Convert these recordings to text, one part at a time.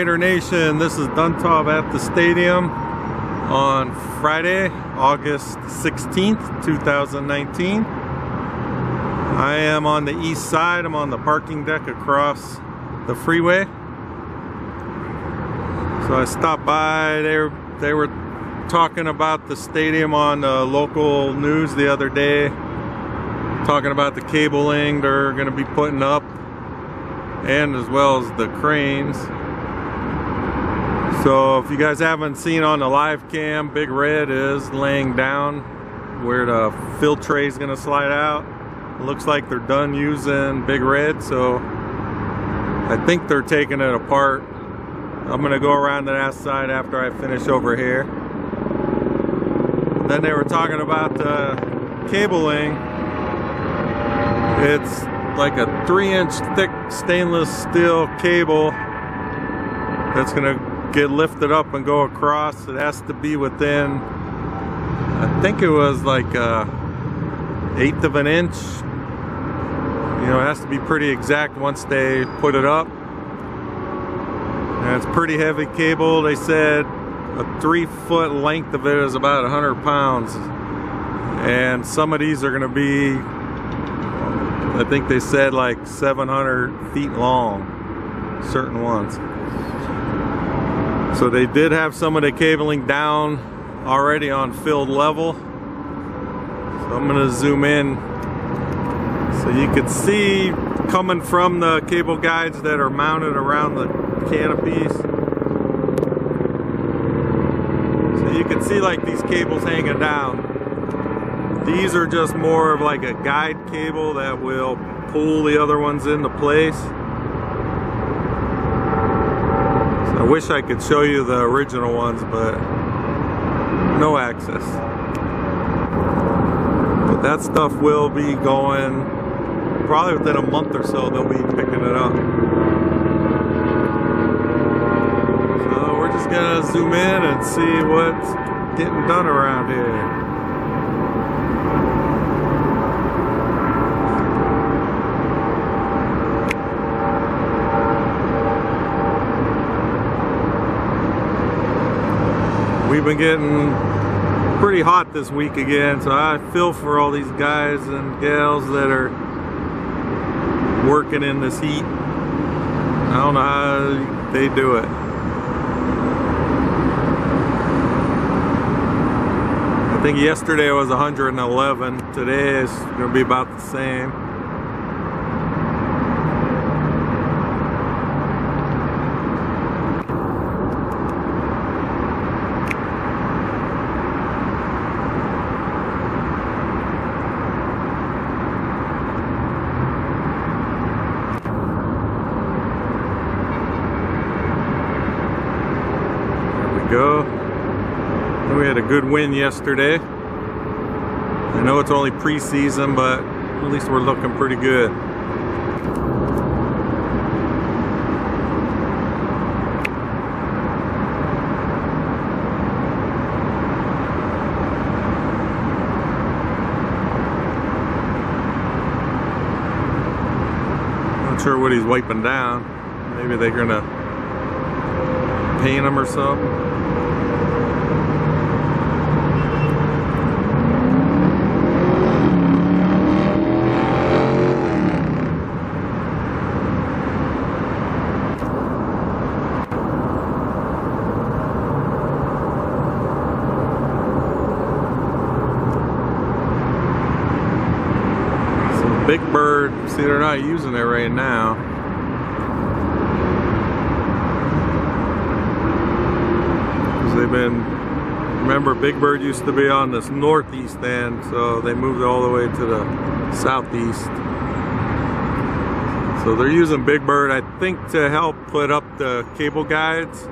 Raider Nation, this is Duntov at the stadium on Friday, August 16th, 2019. I am on the east side. I'm on the parking deck across the freeway. So I stopped by. They were talking about the stadium on local news the other day, talking about the cabling they're going to be putting up, and as well as the cranes. So if you guys haven't seen on the live cam, Big Red is laying down where the fill tray is going to slide out. It looks like they're done using Big Red, so I think they're taking it apart. I'm going to go around to that side after I finish over here. Then they were talking about the cabling. It's like a 3-inch thick stainless steel cable that's going to get lifted up and go across. It has to be within, I think it was like 1/8 of an inch. You know, it has to be pretty exact once they put it up. And it's pretty heavy cable. They said a 3-foot length of it is about 100 pounds. And some of these are going to be, I think they said like 700 feet long, certain ones. So they did have some of the cabling down already on field level. So I'm going to zoom in so you can see coming from the cable guides that are mounted around the canopies. So you can see like these cables hanging down. These are just more of like a guide cable that will pull the other ones into place. So I wish I could show you the original ones, but no access. But that stuff will be going probably within a month or so. They'll be picking it up. So we're just gonna zoom in and see what's getting done around here. We've been getting pretty hot this week again, so I feel for all these guys and gals that are working in this heat. I don't know how they do it. I think yesterday was 111. Today is going to be about the same. Go. We had a good win yesterday. I know it's only preseason, but at least we're looking pretty good. Not sure what he's wiping down. Maybe they're gonna paint them or something. Big Bird, see, they're not using it right now. Because they've been, remember Big Bird used to be on this northeast end, so they moved all the way to the southeast. So they're using Big Bird, I think, to help put up the cable guides.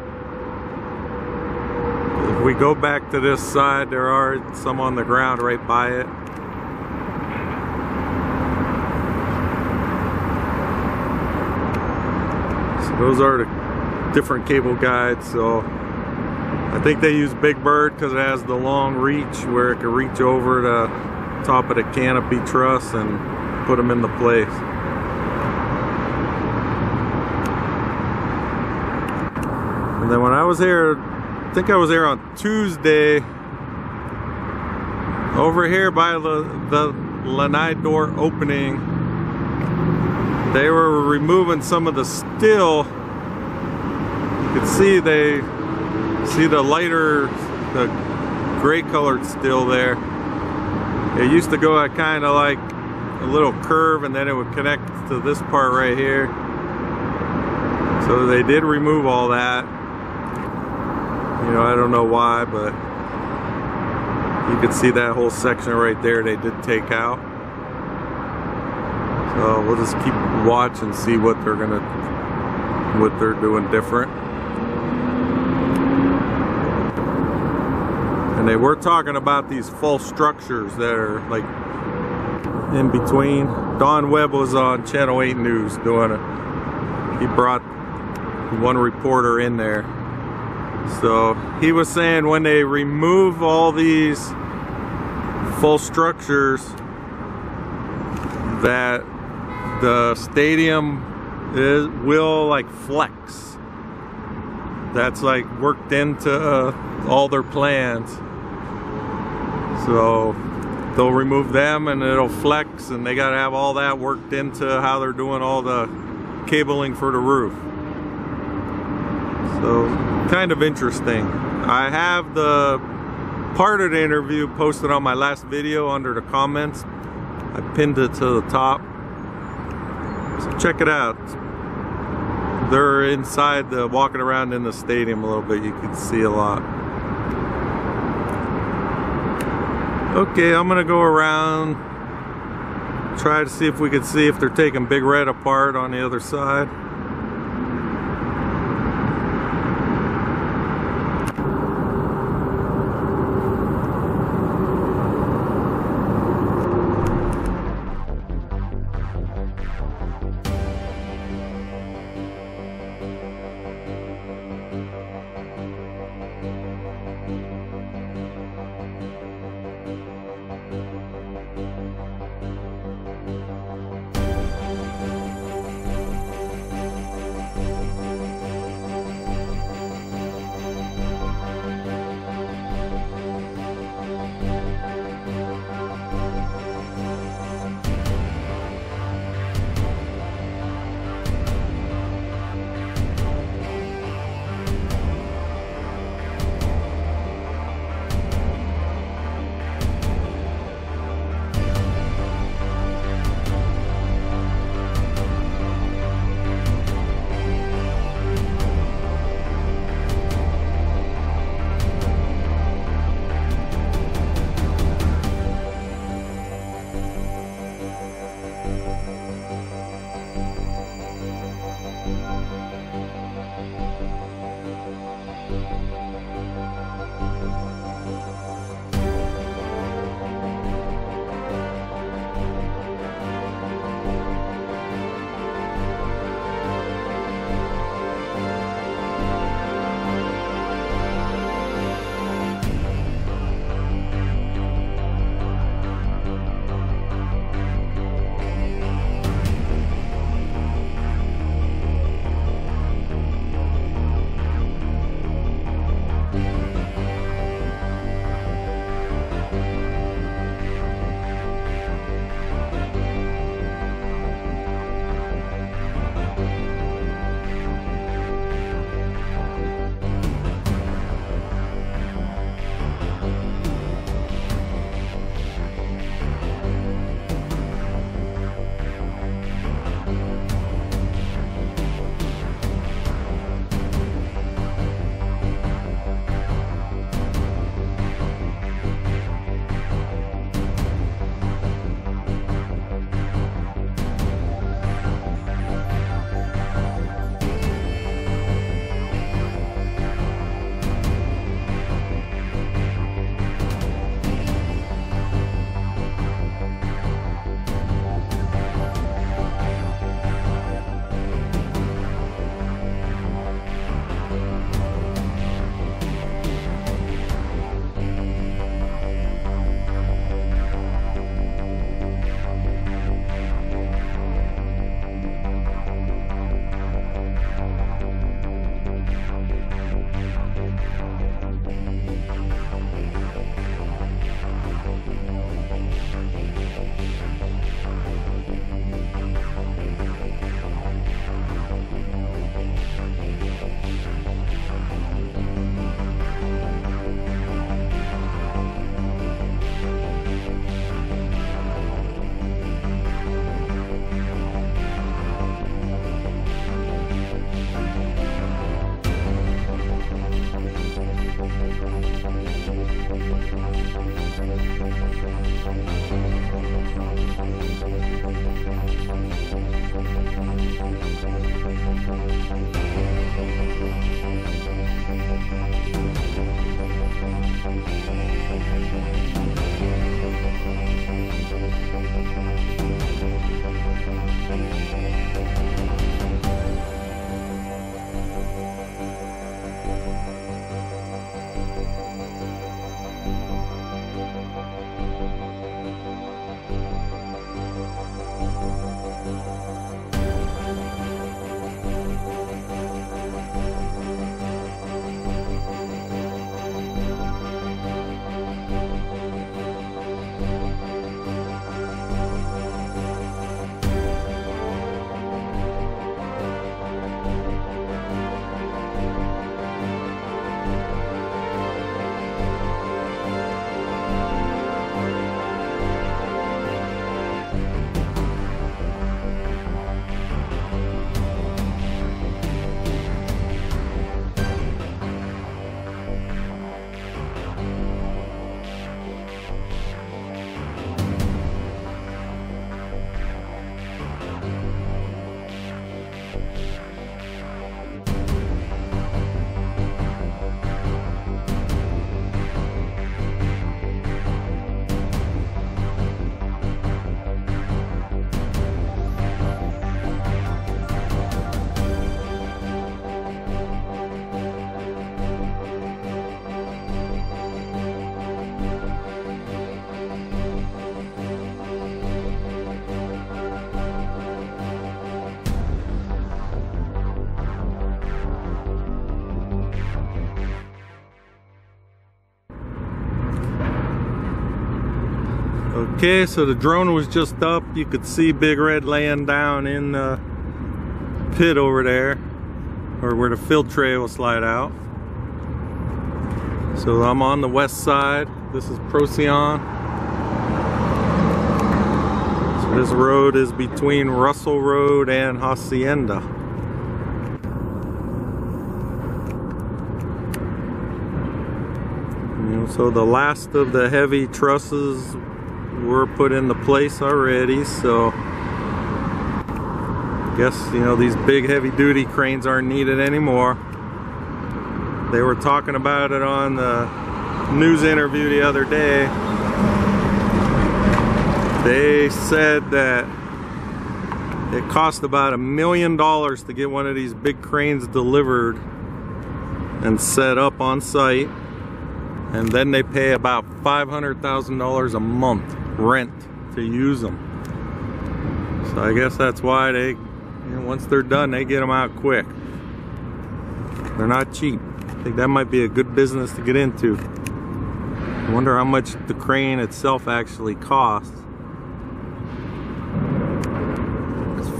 If we go back to this side, there are some on the ground right by it. Those are the different cable guides, so I think they use Big Bird because it has the long reach where it can reach over the top of the canopy truss and put them into place. And then when I was here, I think I was here on Tuesday, over here by the lanai door opening, they were removing some of the steel. You could see the lighter, the gray colored steel there. It used to go at kind of like a little curve, and then it would connect to this part right here. So they did remove all that. You know, I don't know why, but you could see that whole section right there they did take out. So we'll just keep watch and see what they're doing different. And they were talking about these false structures that are like in between. Don Webb was on Channel 8 News doing it. He brought one reporter in there. So he was saying when they remove all these false structures, that the stadium will like flex. That's like worked into all their plans. So they'll remove them and it'll flex, and they got to have all that worked into how they're doing all the cabling for the roof. So kind of interesting. I have the part of the interview posted on my last video under the comments. I pinned it to the top. So check it out. They're inside, walking around in the stadium a little bit. You can see a lot. Okay, I'm gonna go around, try to see if we can see if they're taking Big Red apart on the other side. Okay, so the drone was just up. You could see Big Red laying down in the pit over there, or where the fill tray will slide out. So I'm on the west side. This is Procyon. So this road is between Russell Road and Hacienda. So the last of the heavy trusses were put into place already, so I guess, you know, these big heavy duty cranes aren't needed anymore. They were talking about it on the news interview the other day. They said that it cost about $1 million to get one of these big cranes delivered and set up on site, and then they pay about $500,000 a month rent to use them. So I guess that's why they, you know, once they're done, they get them out quick. They're not cheap. I think that might be a good business to get into. I wonder how much the crane itself actually costs.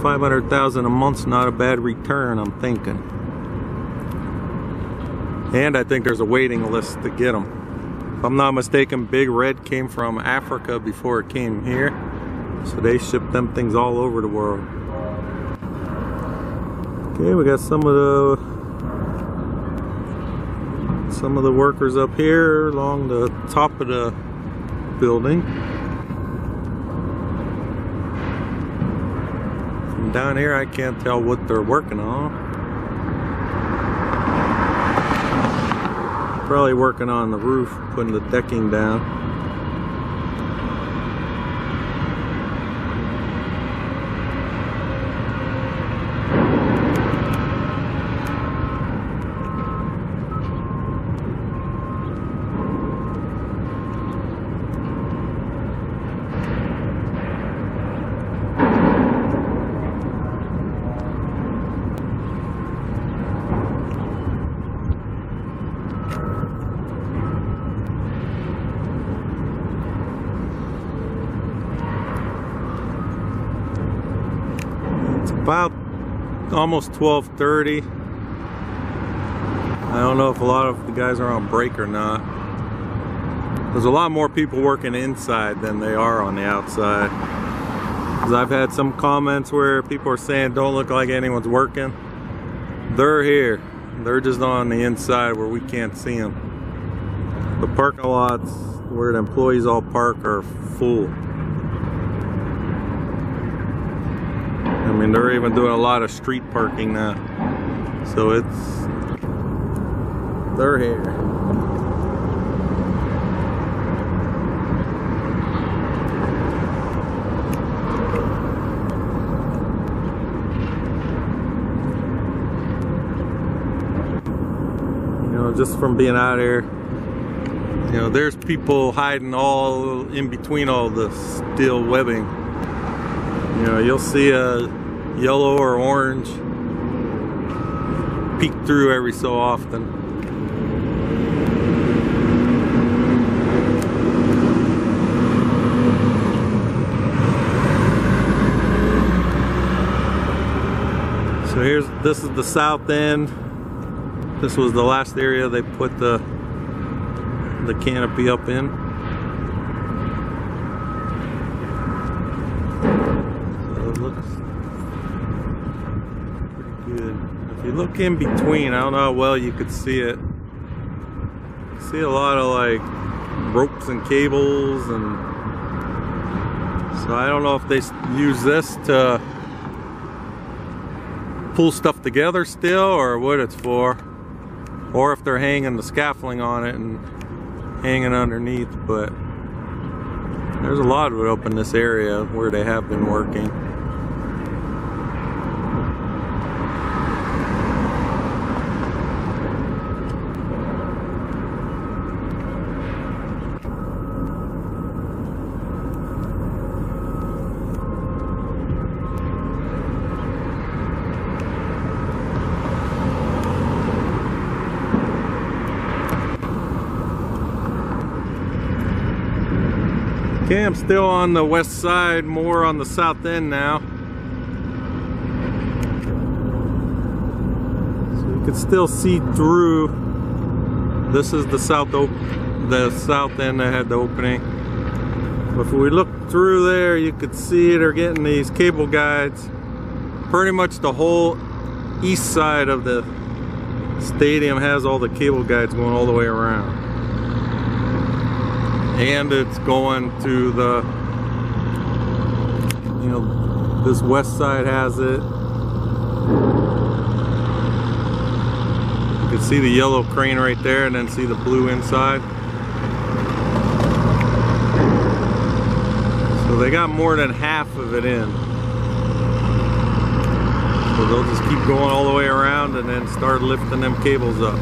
$500,000 a month's not a bad return, I'm thinking. And I think there's a waiting list to get them. If I'm not mistaken, Big Red came from Africa before it came here, so they ship them things all over the world. Okay, we got some of the workers up here along the top of the building. From down here, I can't tell what they're working on. Probably working on the roof, putting the decking down. About almost 12:30. I don't know if a lot of the guys are on break or not. There's a lot more people working inside than they are on the outside. 'Cause I've had some comments where people are saying don't look like anyone's working. They're here. They're just on the inside where we can't see them. The parking lots where the employees all park are full. I mean, they're even doing a lot of street parking now. So they're here. Just from being out here, there's people hiding all in between all the steel webbing. You'll see a yellow or orange peek through every so often. So this is the south end. This was the last area they put the canopy up in. So it looks pretty good. If you look in between, I don't know how well you could see it. You see a lot of like ropes and cables, and so I don't know if they use this to pull stuff together still or what it's for. Or if they're hanging the scaffolding on it and hanging underneath, but there's a lot of it up in this area where they have been working. Okay, I'm still on the west side, more on the south end now. So you can still see through. This is the south end that had the opening. But if we look through there, you could see they're getting these cable guides. Pretty much the whole east side of the stadium has all the cable guides going all the way around. And it's going to the, this west side has it. You can see the yellow crane right there and then see the blue inside. So they got more than half of it in. So they'll just keep going all the way around and then start lifting them cables up.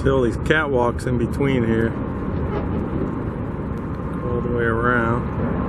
See all these catwalks in between here. All the way around.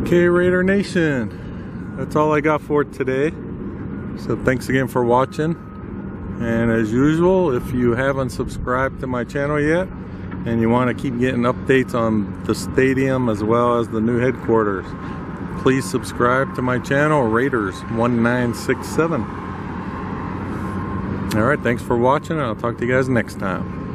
Okay, Raider Nation, that's all I got for today. So thanks again for watching. And as usual, if you haven't subscribed to my channel yet and you want to keep getting updates on the stadium as well as the new headquarters, please subscribe to my channel, Raiders1967. Alright, thanks for watching, and I'll talk to you guys next time.